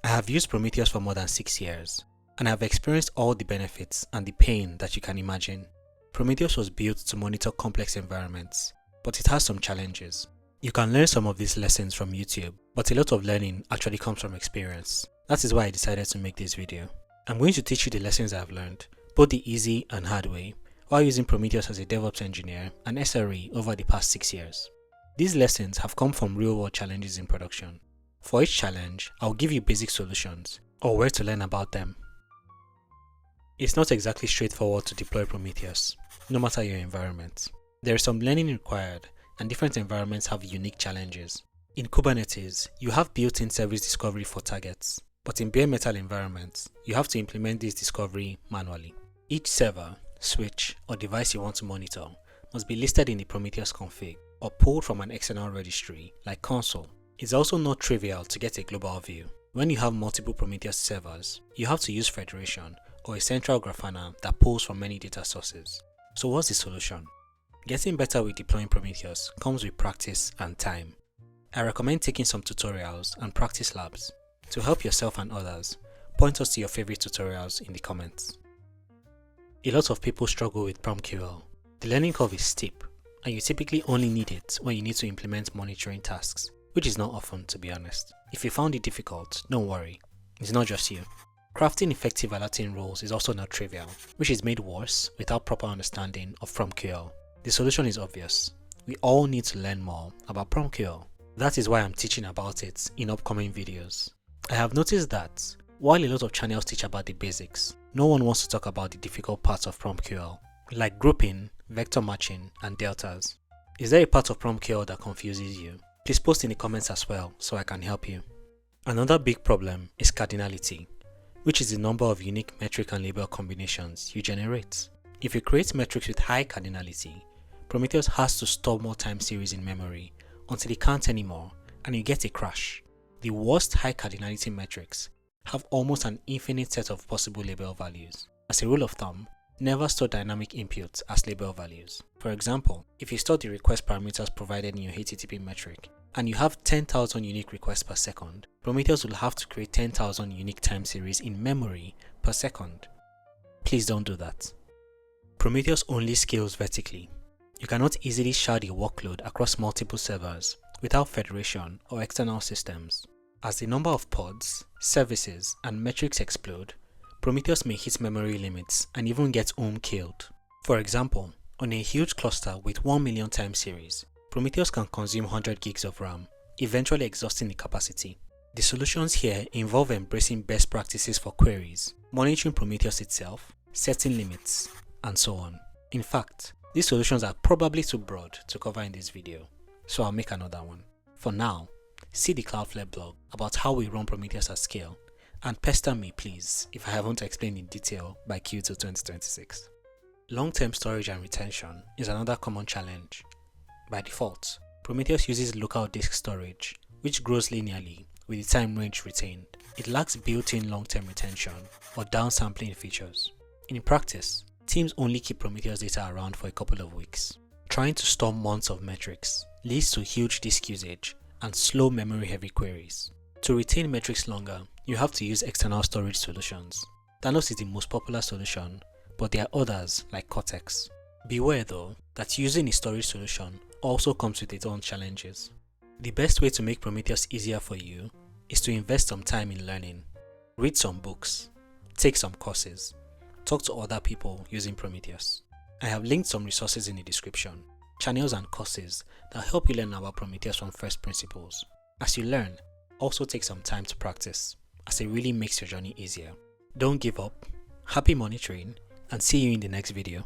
have used Prometheus for more than 6 years, and I have experienced all the benefits and the pain that you can imagine. Prometheus was built to monitor complex environments, but it has some challenges. You can learn some of these lessons from YouTube, but a lot of learning actually comes from experience. That is why I decided to make this video. I'm going to teach you the lessons I have learned, both the easy and hard way, while using Prometheus as a DevOps engineer and SRE over the past 6 years. These lessons have come from real-world challenges in production. For each challenge, I'll give you basic solutions, or where to learn about them. It's not exactly straightforward to deploy Prometheus, no matter your environment. There is some learning required, and different environments have unique challenges. In Kubernetes, you have built-in service discovery for targets, but in bare metal environments, you have to implement this discovery manually. Each server, switch, or device you want to monitor must be listed in the Prometheus config or pulled from an external registry like console. It's also not trivial to get a global view. When you have multiple Prometheus servers, you have to use federation or a central Grafana that pulls from many data sources. So what's the solution? Getting better with deploying Prometheus comes with practice and time. I recommend taking some tutorials and practice labs. To help yourself and others, point us to your favorite tutorials in the comments. A lot of people struggle with PromQL. The learning curve is steep, and you typically only need it when you need to implement monitoring tasks, which is not often, to be honest. If you found it difficult, don't worry, it's not just you. Crafting effective alerting rules is also not trivial, which is made worse without proper understanding of PromQL. The solution is obvious. We all need to learn more about PromQL. That is why I'm teaching about it in upcoming videos. I have noticed that while a lot of channels teach about the basics, no one wants to talk about the difficult parts of PromQL, like grouping, vector matching, and deltas. Is there a part of PromQL that confuses you? Please post in the comments as well so I can help you. Another big problem is cardinality, which is the number of unique metric and label combinations you generate. If you create metrics with high cardinality, Prometheus has to store more time series in memory until it can't anymore, and you get a crash. The worst high cardinality metrics have almost an infinite set of possible label values. As a rule of thumb, never store dynamic inputs as label values. For example, if you store the request parameters provided in your HTTP metric, and you have 10,000 unique requests per second, Prometheus will have to create 10,000 unique time series in memory per second. Please don't do that. Prometheus only scales vertically. You cannot easily shard a workload across multiple servers without federation or external systems. As the number of pods, services, and metrics explode, Prometheus may hit memory limits and even get killed. For example, on a huge cluster with 1 million time series, Prometheus can consume 100 gigs of RAM, eventually exhausting the capacity. The solutions here involve embracing best practices for queries, monitoring Prometheus itself, setting limits, and so on. In fact, these solutions are probably too broad to cover in this video, so I'll make another one. For now, see the Cloudflare blog about how we run Prometheus at scale, and pester me please if I haven't explained in detail by Q2 2026. Long-term storage and retention is another common challenge. By default, Prometheus uses local disk storage, which grows linearly with the time range retained. It lacks built-in long-term retention or downsampling features. In practice, teams only keep Prometheus data around for a couple of weeks. Trying to store months of metrics leads to huge disk usage and slow memory-heavy queries. To retain metrics longer, you have to use external storage solutions. Thanos is the most popular solution, but there are others like Cortex. Beware though, that using a storage solution also comes with its own challenges. The best way to make Prometheus easier for you is to invest some time in learning. Read some books, take some courses, talk to other people using Prometheus. I have linked some resources in the description, channels and courses that help you learn about Prometheus from first principles. As you learn, also take some time to practice, as it really makes your journey easier. Don't give up, happy monitoring, and see you in the next video.